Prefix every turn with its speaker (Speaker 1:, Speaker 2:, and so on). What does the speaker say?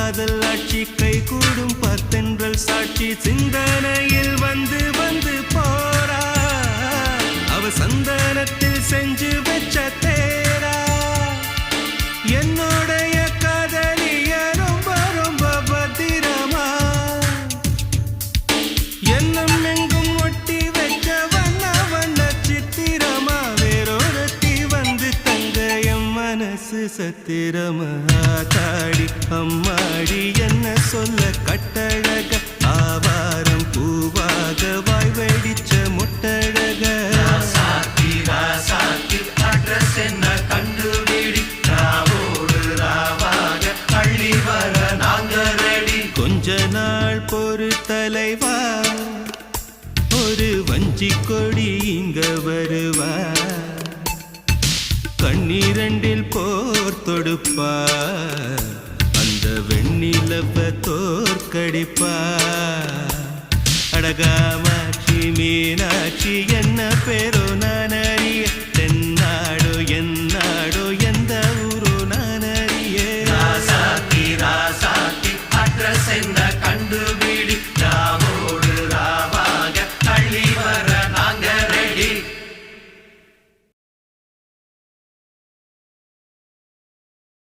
Speaker 1: காதல் ஆட்சி கை கூடும் பத்தென்றல் சாட்சி சிந்தனையில் வந்து வந்து போறா அவ சந்தனத்தில் செஞ்சு வச்ச தேரா என்னோடைய காதலிய ரொம்ப ரொம்ப பத்திரமா என்னும் எங்கும் ஒட்டி வச்ச வண்ண வண்ண சித்திரமா வேறொருத்தி வந்து தங்க என் மனசு சத்திரமா தாடி அம்மாடி என்ன சொல்ல கட்டழக ஆவாரம் பூவாக வாய் வெடிச்ச முட்டழக
Speaker 2: அட்ரஸ் என்ன கண்டுபிடி ராவோடு ராவாக அள்ளி வர நாங்க ரெடி
Speaker 1: கொஞ்ச நாள் பொறு தலைவா ஒரு வஞ்சி கொடி இங்க வருவா கண்ணீரண்டில் போர் தொடுப்பா அந்த வெண்ணிலவ தோற்கடிப்பா அடகாமாட்சி மீனாட்சி என்ன பேரோ